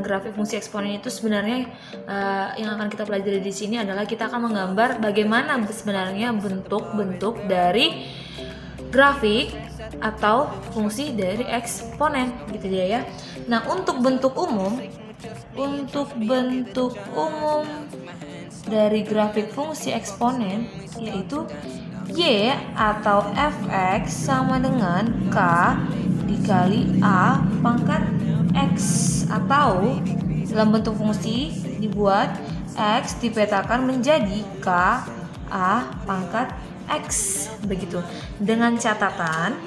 grafik fungsi eksponen itu sebenarnya yang akan kita pelajari di sini adalah kita akan menggambar bagaimana sebenarnya bentuk-bentuk dari grafik atau fungsi dari eksponen gitu dia ya. Nah, untuk bentuk umum dari grafik fungsi eksponen yaitu Y atau fx sama dengan K dikali A pangkat X, atau dalam bentuk fungsi dibuat X dipetakan menjadi K A pangkat X begitu. Dengan catatan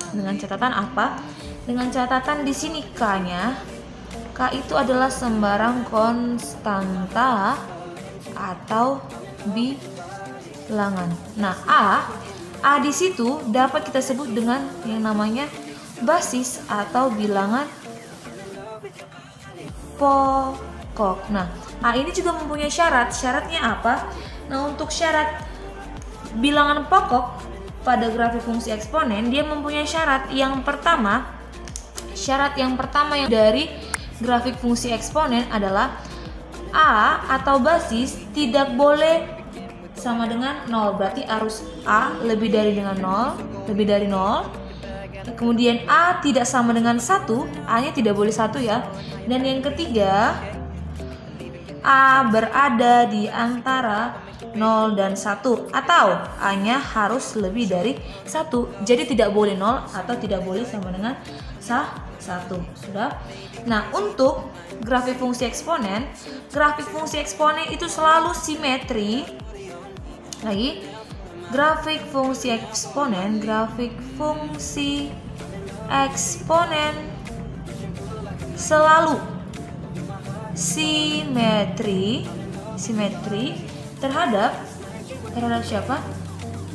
apa? Dengan catatan di sini K-nya, K itu adalah sembarang konstanta atau bilangan. Nah, A di situ dapat kita sebut dengan yang namanya basis atau bilangan pokok. Nah, A ini juga mempunyai syarat. Syaratnya apa? Nah, untuk syarat bilangan pokok pada grafik fungsi eksponen, dia mempunyai syarat. Syarat yang pertama yang dari grafik fungsi eksponen adalah A atau basis tidak boleh sama dengan 0. Berarti harus A lebih dari 0. Kemudian A tidak sama dengan 1, A-nya tidak boleh 1 ya. Dan yang ketiga, A berada di antara 0 dan 1, atau A-nya harus lebih dari 1. Jadi tidak boleh 0 atau tidak boleh sama dengan 1. Sudah. Nah, untuk grafik fungsi eksponen itu selalu simetri. Lagi, grafik fungsi eksponen selalu simetri terhadap siapa?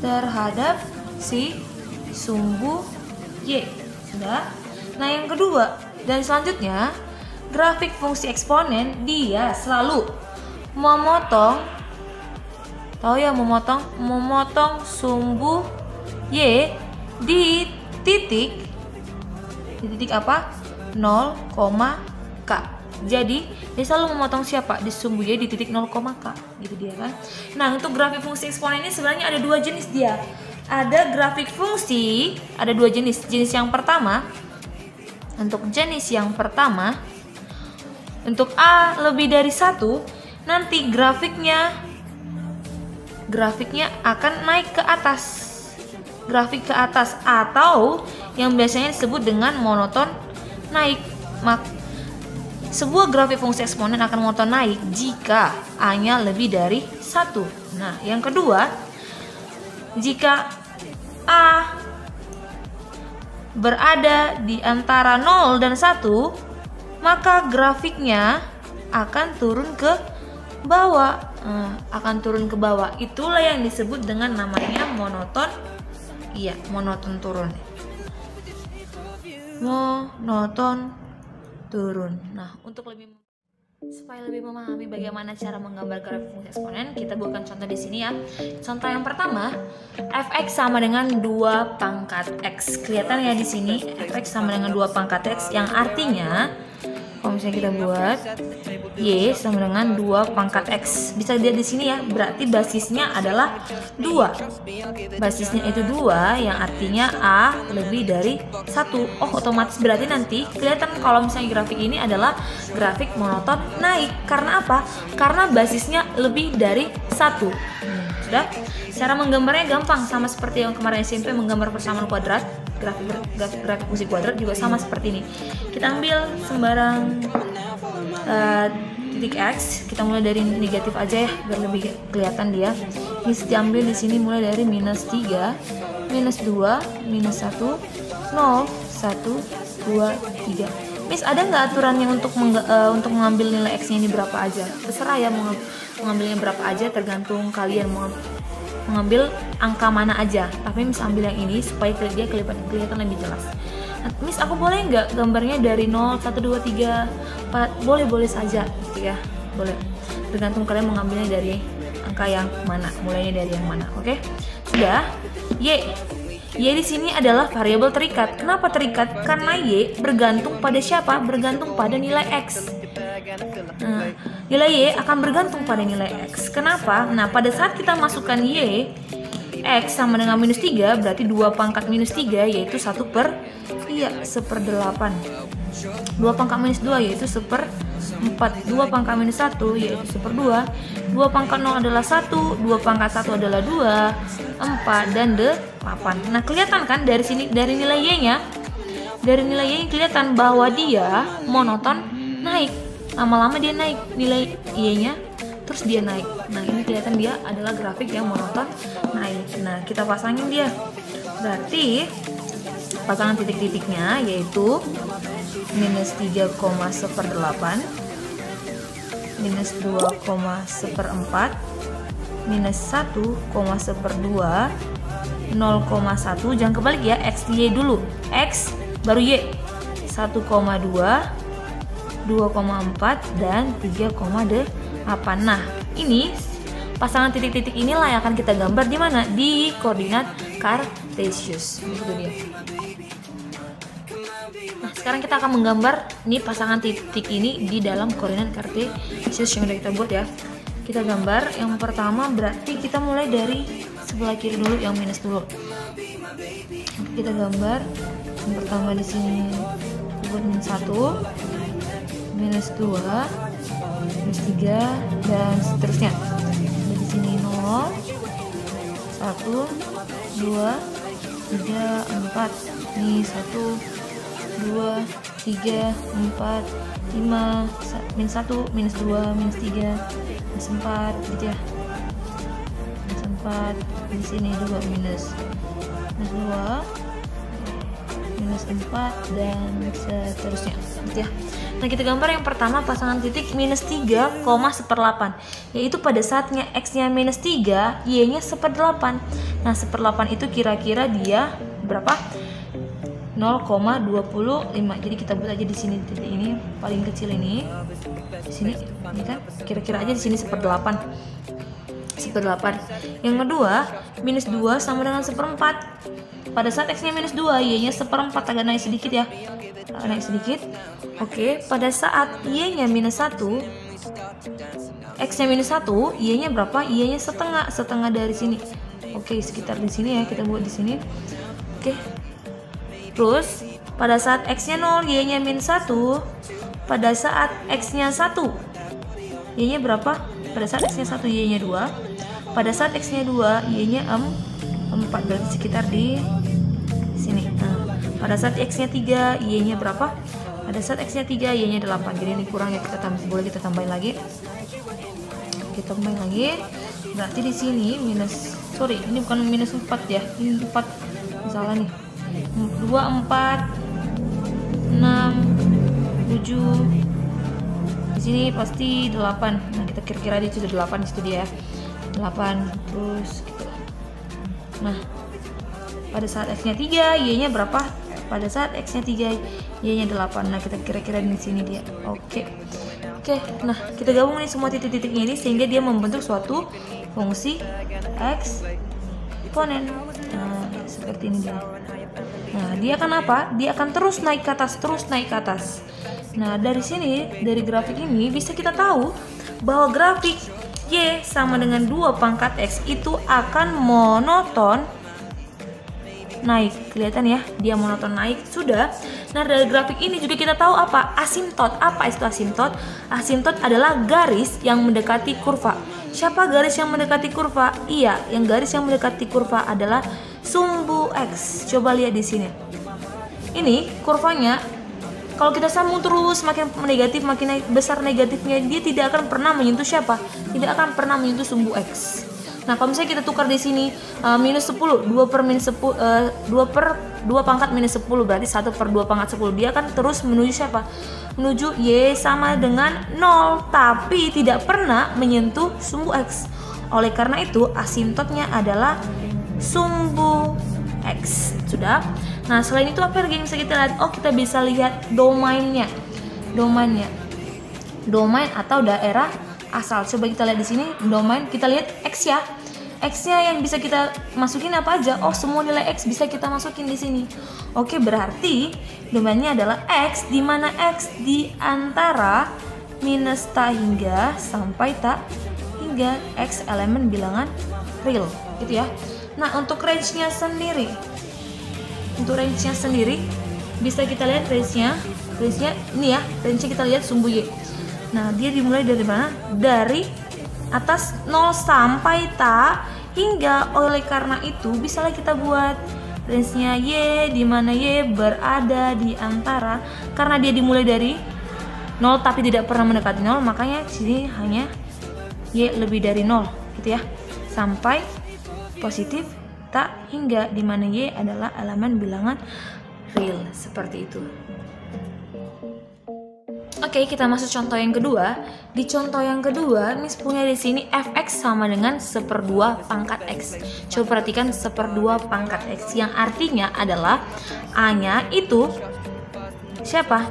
Terhadap si sumbu Y. Sudah. Nah, yang kedua dan selanjutnya, grafik fungsi eksponen dia selalu memotong, tahu ya, memotong sumbu Y di titik apa? 0, K. Jadi dia selalu memotong siapa? Di sumbu Y di titik 0, K gitu dia kan. Nah, untuk grafik fungsi eksponen ini sebenarnya ada dua jenis dia. Ada grafik fungsi, ada dua jenis. Untuk jenis yang pertama, untuk A lebih dari 1, nanti grafiknya akan naik ke atas. Grafik ke atas, atau yang biasanya disebut dengan monoton naik. Sebuah grafik fungsi eksponen akan monoton naik jika A-nya lebih dari 1. Nah, yang kedua, jika A berada di antara 0 dan 1, maka grafiknya akan turun ke bawah. Itulah yang disebut dengan namanya monoton. Iya, monoton turun. Nah, supaya lebih memahami bagaimana cara menggambar grafik fungsi eksponen, kita buatkan contoh di sini ya. Contoh yang pertama, fx sama dengan 2 pangkat x. Kelihatan ya di sini, fx sama dengan 2 pangkat x, yang artinya kalau misalnya kita buat y sama dengan 2 pangkat x. Bisa dilihat di sini ya, berarti basisnya adalah 2. Basisnya itu 2, yang artinya A lebih dari 1. Oh, otomatis berarti nanti kelihatan kalau misalnya grafik ini adalah grafik monoton naik. Karena apa? Karena basisnya lebih dari 1. Sudah? Cara menggambarnya gampang, sama seperti yang kemarin SMP menggambar persamaan kuadrat. Grafik fungsi kuadrat juga sama seperti ini. Kita ambil sembarang titik x, kita mulai dari negatif aja ya biar lebih kelihatan dia. Ini diambil di sini mulai dari minus 3, minus 2, minus 1, 0, 1, 2, 3. Miss, ada nggak aturannya untuk mengambil nilai x-nya ini berapa aja? Terserah ya, mau mengambilnya berapa aja, tergantung kalian mau mengambil angka mana aja. Tapi Miss ambil yang ini supaya dia kelihatan lebih jelas. Nah, Miss, aku boleh nggak gambarnya dari 0, 1, 2, 3, 4? Boleh saja gitu ya, boleh. Tergantung kalian mengambilnya dari angka yang mana, mulainya dari yang mana. Oke, sudah. Y di sini adalah variabel terikat. Kenapa terikat? Karena Y bergantung pada siapa? Bergantung pada nilai X. Nah, nilai Y akan bergantung pada nilai X. Kenapa? Nah, pada saat kita masukkan Y, X sama dengan minus 3, berarti 2 pangkat minus 3 yaitu 1/8. 2 pangkat minus 2 yaitu 1/4. 2 pangkat minus 1 yaitu 1/2. 2 pangkat 0 adalah 1, 2 pangkat 1 adalah 2, 4, dan 8. Nah, kelihatan kan dari sini, dari nilai Y-nya, kelihatan bahwa dia monoton naik. Lama-lama dia naik nilai Y-nya, terus dia naik. Nah, ini kelihatan dia adalah grafik yang monoton naik. Nah, kita pasangin dia. Berarti pasangan titik-titiknya yaitu minus 3,1/8, minus 2,1/4, minus 1,1/2, 0,1. Jangan kebalik ya, X Y dulu, X baru Y. 1,2, 2,4, dan 3,8. Nah, ini pasangan titik-titik inilah yang akan kita gambar di mana? Di koordinat Cartesius. Begitu dia. Nah, sekarang kita akan menggambar nih pasangan titik ini di dalam koordinat Cartesius yang udah kita buat ya. Kita gambar yang pertama, berarti kita mulai dari sebelah kiri dulu, yang minus dulu. Kita gambar yang pertama di sini buat minus 1, minus 2, minus 3, dan seterusnya. Di sini 0, 1, 2, 3, 4. Ini 1, 2, 3, 4, 5, minus 1, minus 2, minus 3, minus 4, gitu ya. Minus 4, di sini juga minus 2, minus 4, dan seterusnya, gitu ya. Nah, kita gambar yang pertama pasangan titik minus 3,1/8, yaitu pada saatnya X-nya minus 3, Y-nya 1/8. Nah, 1/8 itu kira-kira dia berapa? 0,25. Jadi kita buat aja di sini titik ini paling kecil ini. Di sini, ini kan kira-kira aja di sini 1/8. Yang kedua, minus 2 sama dengan 1/4. Pada saat X-nya minus 2, Y-nya 1/4, agak naik sedikit ya. Naik sedikit. Oke, pada saat Y-nya minus 1, X-nya minus 1, Y-nya berapa? Y-nya setengah dari sini. Oke, sekitar di sini ya, kita buat di sini. Oke. Terus pada saat X-nya 0, Y-nya minus 1. Pada saat X-nya 1, Y-nya berapa? Pada saat X-nya 1, Y-nya 2. Pada saat X-nya 2, Y-nya 4, berarti sekitar di sini. Nah, pada saat X-nya 3, Y-nya berapa? Pada saat X-nya 3, Y-nya 8. Jadi ini kurang ya, boleh kita tambahin lagi. Kita tambahin lagi. Berarti di sini ini bukan minus 4 ya. Ini 4. Salah nih. 2, 4, 6, 7. Di sini pasti 8. Nah, kita kira-kira di situ 8, di situ dia. 8 terus gitu. Nah, pada saat X-nya 3, Y-nya berapa? Pada saat X-nya 3, Y-nya 8. Nah, kita kira-kira di sini dia. Oke. Nah, kita gabung nih semua titik-titiknya ini sehingga dia membentuk suatu fungsi eksponen. Nah, seperti ini dia. Nah, dia akan apa? Dia akan terus naik ke atas, Nah, dari sini, dari grafik ini bisa kita tahu bahwa grafik Y sama dengan 2 pangkat X itu akan monoton naik. Kelihatan ya, dia monoton naik. Sudah. Nah, dari grafik ini juga kita tahu apa? Asimtot. Apa itu asimtot? Asimtot adalah garis yang mendekati kurva. Siapa garis yang mendekati kurva? Iya, yang garis yang mendekati kurva adalah sumbu X. Coba lihat di sini. Ini kurvanya, kalau kita sambung terus makin negatif, makin besar negatifnya, dia tidak akan pernah menyentuh siapa? Tidak akan pernah menyentuh sumbu X. Nah, kalau misalnya kita tukar di sini minus 10, 2 pangkat minus 10, berarti 1/2 pangkat 10. Dia akan terus menuju siapa? Menuju Y sama dengan 0, tapi tidak pernah menyentuh sumbu X. Oleh karena itu, asimtotnya adalah sumbu X. Sudah. Nah, selain itu apa lagi yang bisa kita lihat? Oh, kita bisa lihat domainnya. Domain atau daerah asal. Coba kita lihat di sini domain. Kita lihat X ya. X-nya yang bisa kita masukin apa aja? Oh, semua nilai X bisa kita masukin di sini. Oke, berarti domainnya adalah X, di mana X di antara minus tak hingga sampai tak hingga X elemen bilangan real gitu ya. Nah untuk range-nya sendiri, bisa kita lihat range-nya ini ya, range-nya kita lihat sumbu Y. Nah dia dimulai dari mana? Dari atas 0 sampai tak hingga. Oleh karena itu bisalah kita buat range-nya Y, di mana Y berada di antara, karena dia dimulai dari 0 tapi tidak pernah mendekati 0, makanya sini hanya Y lebih dari 0 gitu ya, sampai positif tak hingga, di mana Y adalah elemen bilangan real, seperti itu. Oke, kita masuk contoh yang kedua. Di contoh yang kedua, Miss punya di sini fx sama dengan 1/2 pangkat x. Coba perhatikan 1/2 pangkat x, yang artinya adalah a-nya itu siapa?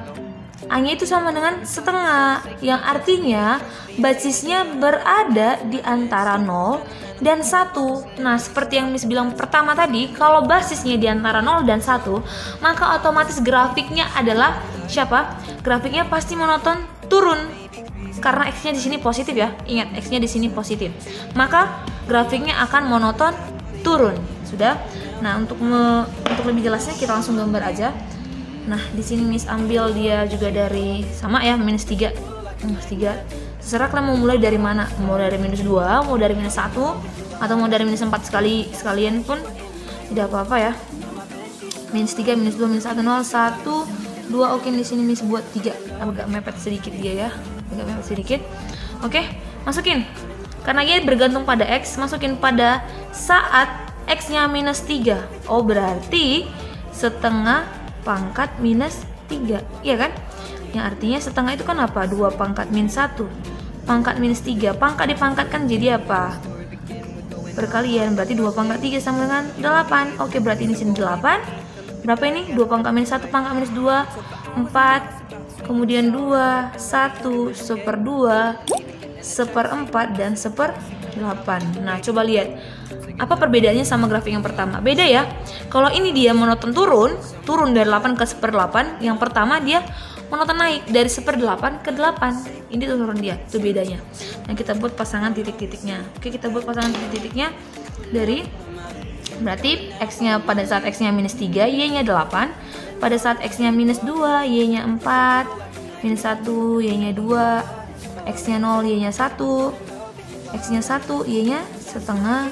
A-nya itu sama dengan setengah, yang artinya basisnya berada di antara 0 dan 1. Nah, seperti yang Miss bilang pertama tadi, kalau basisnya di antara 0 dan 1, maka otomatis grafiknya adalah siapa? Grafiknya pasti monoton turun. Karena X-nya di sini positif ya. Ingat, X-nya di sini positif. Maka grafiknya akan monoton turun. Sudah? Nah, untuk lebih jelasnya kita langsung gambar aja. Nah, di sini Miss ambil dia juga dari sama ya, -3. -3. Terserah kalian mau mulai dari mana, mau dari -2, mau dari -1, atau mau dari -4 sekalian pun tidak apa-apa ya. -3, -2, -1, 0, 1, 2. Oke, di sini Miss buat 3, agak mepet sedikit dia ya, agak mepet sedikit. Oke, masukin, karena Y bergantung pada X, masukin pada saat X-nya -3. Oh, berarti setengah pangkat -3, iya kan? Yang artinya setengah itu kan apa? 2 pangkat -1 pangkat -3. Pangkat dipangkatkan jadi apa? Perkalian, berarti 2 pangkat 3 sama dengan 8. Oke, berarti ini sini 8. Berapa ini? 2 pangkat -1 pangkat -2, 4. Kemudian 2, 1, 1/2, 1/4, dan 1/8. Nah, coba lihat. Apa perbedaannya sama grafik yang pertama? Beda ya. Kalau ini dia monoton turun dari 8 ke 1/8. Yang pertama dia monoton naik dari 1/8 ke 8. Ini turun dia, itu bedanya. Nah, kita buat pasangan titik-titiknya. Oke, kita buat pasangan titik-titiknya dari, berarti X-nya pada saat X-nya -3, Y-nya 8. Pada saat X-nya -2, Y-nya 4. -1, Y-nya 2. X-nya 0, Y-nya 1. X-nya 1, Y-nya setengah.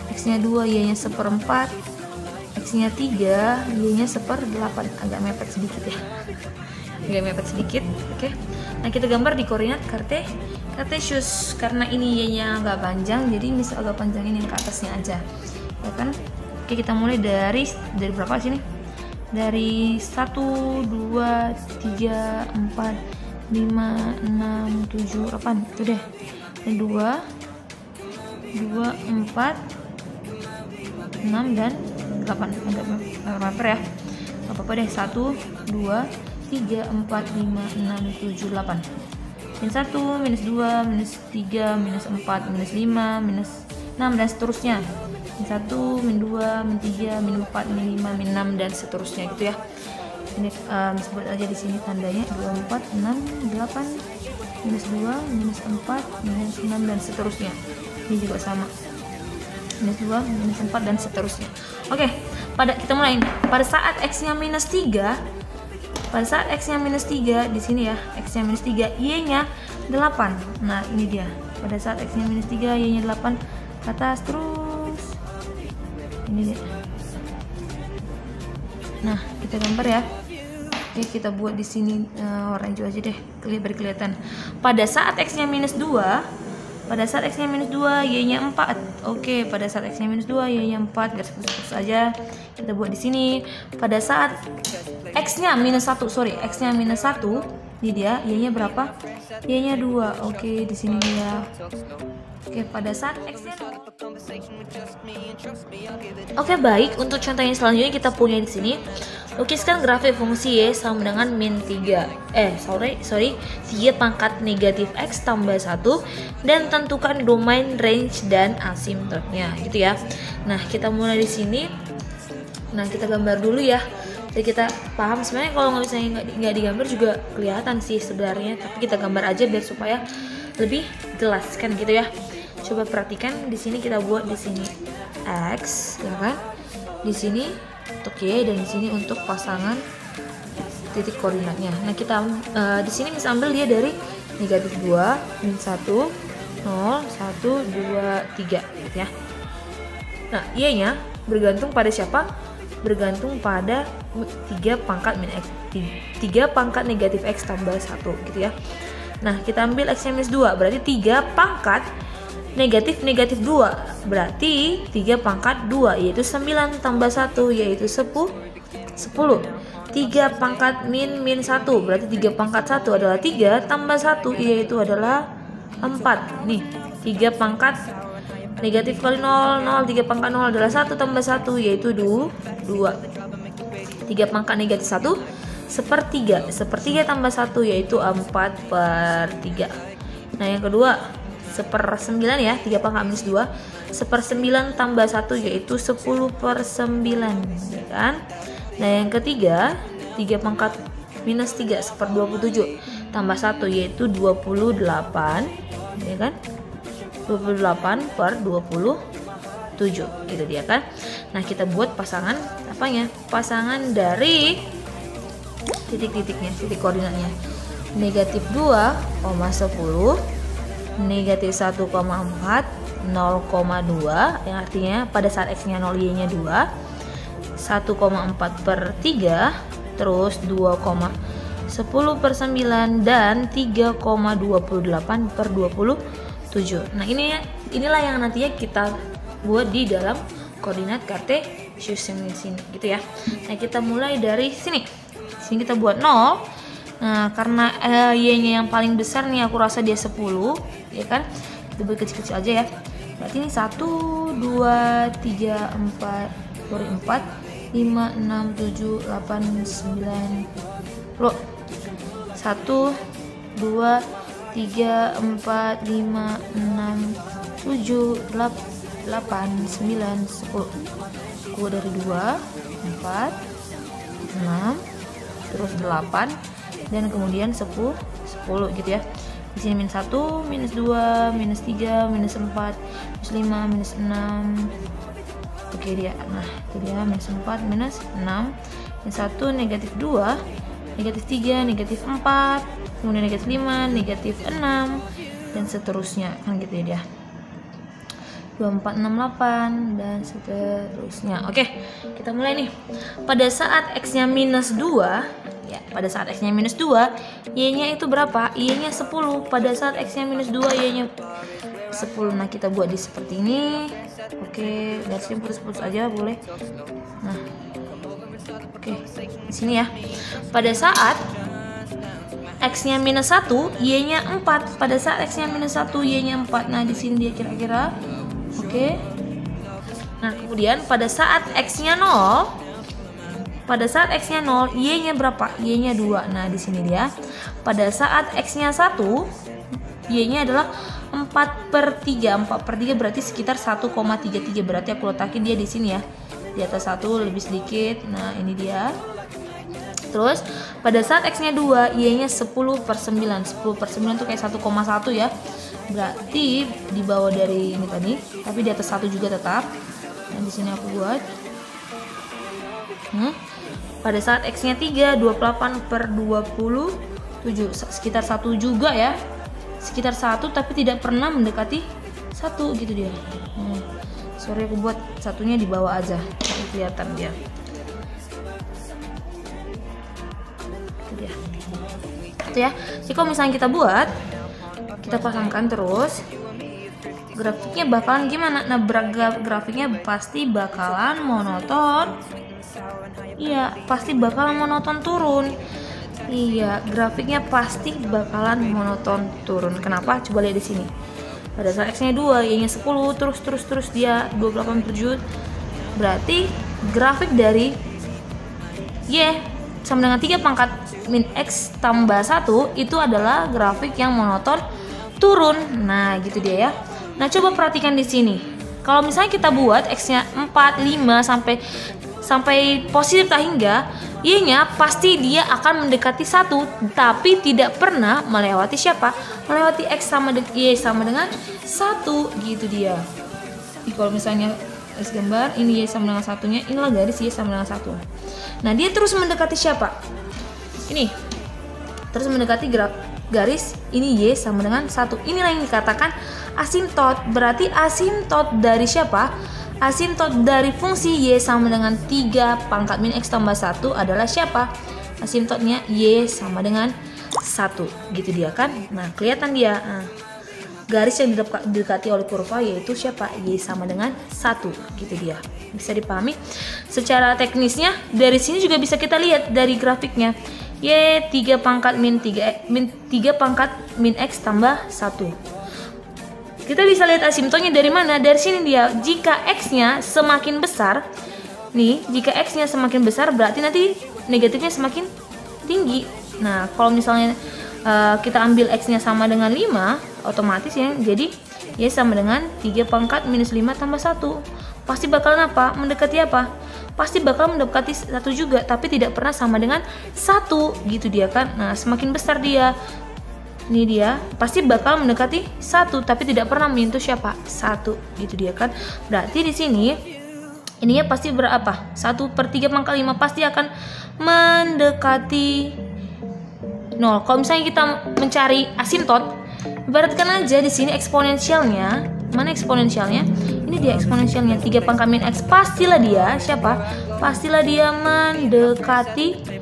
X-nya 2, Y-nya 1/4. X-nya 3, Y-nya 1/8. Agak mepet sedikit ya. Agak mepet sedikit. Oke. Nah, kita gambar di koordinat Cartesius. Karena ini Y-nya agak panjang, jadi Miss agak panjangin ke atasnya aja. Ya kan? Oke, kita mulai dari berapa sini? Dari 1, 2, 3, 4, 5, 6, 7, 8. Itu deh. 2, 4, 6, dan 8. Agak mepet ya. Gak apa-apa deh. 1, 2, 3, 4, 5, 6, 7, 8. -1, -2, -3, -4, -5, -6, dan seterusnya. -1, -2, -3, -4, -5, -6, dan seterusnya gitu ya. Ini sebut aja di sini tandanya 24, 6, 8, -2, -4, -6, dan seterusnya. Ini juga sama. -2, -4, dan seterusnya. Oke, kita mulai. Pada saat X-nya -3, di sini ya, X-nya -3, Y-nya 8. Nah, ini dia. Pada saat X-nya -3, Y-nya 8, ke atas terus. Ini dia. Nah, kita gambar ya. Oke, kita buat di sini warna hijau aja deh, biar kelihatan. Pada saat X-nya -2, Y-nya 4. Oke, pada saat X-nya -2, Y-nya 4. Garis khusus aja. Kita buat di sini. Pada saat X-nya X-nya -1, ini dia. Y-nya berapa? Y-nya 2. Oke, di sini dia. Oke, pada saat X-nya. Oke, baik. Untuk contoh yang selanjutnya kita punya di sini. Lukiskan grafik fungsi Y sama dengan -3. 3 pangkat negatif X tambah 1 dan tentukan domain, range, dan asimptotnya gitu ya. Nah, kita mulai di sini. Nah, kita gambar dulu ya. Jadi kita paham sebenarnya kalau nggak misalnya nggak digambar juga kelihatan sih sebenarnya, tapi kita gambar aja biar supaya lebih jelas kan gitu ya. Coba perhatikan di sini kita buat di sini X ya kan, di sini untuk Y dan di sini untuk pasangan titik koordinatnya. Nah kita di sini bisa ambil dia dari negatif 2, min 1, 0, 1, 2, 3 gitu ya. Nah Y nya bergantung pada siapa? Bergantung pada 3 pangkat min X, 3 pangkat negatif X tambah 1 gitu ya. Nah kita ambil X nya minus 2, berarti 3 pangkat negatif 2, berarti 3 pangkat 2 yaitu 9 tambah 1 yaitu 10. 3 pangkat min 1, berarti 3 pangkat 1 adalah 3 tambah 1 yaitu adalah 4. Nih 3 pangkat negatif kali 0, 3 pangkat 0 adalah 1 tambah 1 yaitu 2. 3 pangkat negatif 1 sepertiga tambah 1 yaitu 4/3. Nah yang kedua 1/9 ya, 3 pangkat minus 2, 1/9 tambah 1 yaitu 10/9 ya kan. Nah yang ketiga 3 pangkat minus 3 1/27 tambah 1 yaitu 28 ya kan, 28/27 gitu dia kan. Nah kita buat pasangan apanya, pasangan dari titik-titiknya, titik koordinatnya negatif 2,10, negatif 1,4, 0,2 yang artinya pada saat X nya 0 Y nya 2, 1,4/3, terus 2,10/9 dan 3,28/27. Nah inilah yang nantinya kita buat di dalam koordinat Cartesius di sini gitu ya. Nah kita mulai dari sini kita buat 0. Nah karena Y nya yang paling besar nih aku rasa dia 10 ya kan, kita buat kecil-kecil aja ya. Berarti ini 1, 2, 3, 4, 5, 6, 7, 8, 9 1, 2, 3, 4, 5, 6, 7, 8, 9, 10. Gua dari 2, 4, 6, terus 8 dan kemudian 10 gitu ya. Di sini minus 1, minus 2, minus 3, minus 4, minus 5, minus 6. Oke dia. Nah, itu dia minus 4, minus 6, minus 1, negatif 2, negatif 3, negatif 4, kemudian negatif 5, negatif 6 dan seterusnya kan gitu ya dia. 2, 4, 6, 8 dan seterusnya. Oke, kita mulai nih. Pada saat X nya minus 2 ya, pada saat X nya minus 2 Y nya itu berapa? Y nya 10. Pada saat X nya minus 2 Y nya 10. Nah kita buat di seperti ini. Oke, garisnya putus-putus aja boleh. Nah oke, di sini ya. Pada saat X nya minus 1 Y nya 4. Pada saat X nya minus 1 Y nya 4. Nah di sini dia kira-kira. Oke. Nah kemudian pada saat X nya 0, pada saat X nya 0 Y nya berapa? Y nya 2. Nah di sini dia. Pada saat X nya 1 Y nya adalah 4/3. 4/3 berarti sekitar 1,33. Berarti aku letakin dia di sini ya, di atas 1 lebih sedikit. Nah ini dia. Terus pada saat X nya 2 Y nya 10/9. 10/9 itu kayak 1,1 ya. Berarti di bawah dari ini tadi, tapi di atas 1 juga tetap. Dan di sini aku buat. Pada saat X nya 3 28/27, sekitar 1 juga ya. Sekitar 1 tapi tidak pernah mendekati 1 gitu dia. Sorry aku buat satunya di bawah aja, kelihatan dia. Itu dia. Itu ya. Jadi kalau misalnya kita buat, kita pasangkan terus, grafiknya bakalan gimana? Nah grafiknya pasti bakalan monoton. Iya, pasti bakalan monoton turun. Iya, grafiknya pasti bakalan monoton turun. Kenapa? Coba lihat di sini. Pada saat X nya 2, Y nya 10, terus dia 28/7. Berarti grafik dari Y sama dengan 3 pangkat min X tambah 1 itu adalah grafik yang monoton turun. Nah, gitu dia ya. Nah, coba perhatikan di sini. Kalau misalnya kita buat X nya 4, 5 sampai positif tak hingga, Y-nya pasti dia akan mendekati 1, tapi tidak pernah melewati siapa? Melewati X sama Y sama dengan 1, gitu dia. Jadi kalau misalnya X gambar, ini Y sama dengan 1-nya, inilah garis Y sama dengan 1. Nah, dia terus mendekati siapa? Ini. Terus mendekati garis ini Y sama dengan 1. Inilah yang dikatakan asintot. Berarti asintot dari siapa? Asintot dari fungsi Y sama dengan 3 pangkat min X tambah 1 adalah siapa? Asintotnya Y sama dengan 1, gitu dia kan. Nah, kelihatan dia. Nah, garis yang didekati oleh kurva yaitu siapa? Y sama dengan 1, gitu dia. Bisa dipahami? Secara teknisnya dari sini juga bisa kita lihat dari grafiknya. Y 3 pangkat min 3 pangkat min X tambah 1. Kita bisa lihat asimptotnya dari mana? Dari sini dia. Jika X-nya semakin besar, nih, jika X-nya semakin besar berarti nanti negatifnya semakin tinggi. Nah, kalau misalnya kita ambil X-nya sama dengan 5, otomatis ya, jadi Y sama dengan 3 pangkat minus 5 tambah 1. Pasti bakalan apa? Mendekati apa? Pasti bakal mendekati 1 juga, tapi tidak pernah sama dengan 1, gitu dia kan. Nah, semakin besar dia, ini dia pasti bakal mendekati 1, tapi tidak pernah menyentuh siapa? 1, gitu dia kan. Berarti di sini ininya pasti berapa? 1/3 pangkat 5 pasti akan mendekati 0. Kalau misalnya kita mencari asintot, ibaratkan aja di sini eksponensialnya. Mana eksponensialnya? Ini dia eksponensialnya 3 pangkat min X. Pastilah dia siapa? Pastilah dia mendekati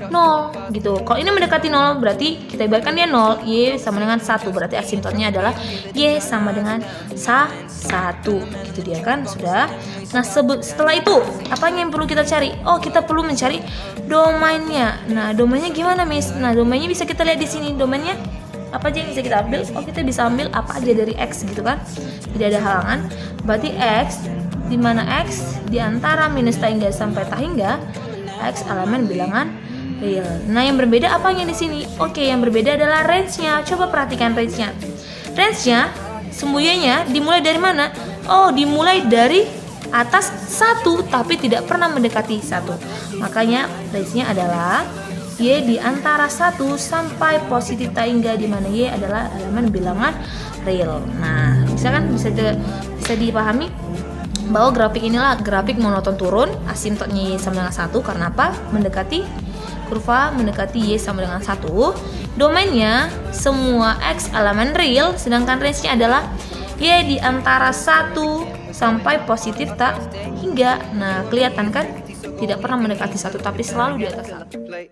0, gitu. Kalau ini mendekati 0 berarti kita ibaratkan dia 0, Y sama dengan 1, berarti asintotnya adalah Y sama dengan 1, gitu dia kan. Sudah. Nah, setelah itu apanya yang perlu kita cari? Oh, kita perlu mencari domainnya. Nah, domainnya gimana, Miss? Nah, domainnya bisa kita lihat di sini. Domainnya apa aja yang bisa kita ambil? Oh, kita bisa ambil apa aja dari X, gitu kan. Tidak ada halangan. Berarti X, di mana X di antara minus tak hingga sampai tak hingga, X elemen bilangan real. Nah, yang berbeda apanya di sini? Oke, yang berbeda adalah range-nya. Coba perhatikan range-nya. Range-nya, sembunyinya dimulai dari mana? Oh, dimulai dari atas 1, tapi tidak pernah mendekati 1. Makanya range-nya adalah Y di antara 1 sampai positif tak hingga, di mana Y adalah elemen bilangan real. Nah, misalkan bisa dipahami bahwa grafik inilah grafik monoton turun, asintotnya Y sama dengan 1 karena apa? Kurva mendekati Y sama dengan 1. Domainnya semua X elemen real, sedangkan range-nya adalah Y di antara 1 sampai positif tak hingga. Nah, kelihatan kan? Tidak pernah mendekati 1, tapi selalu di atas 1.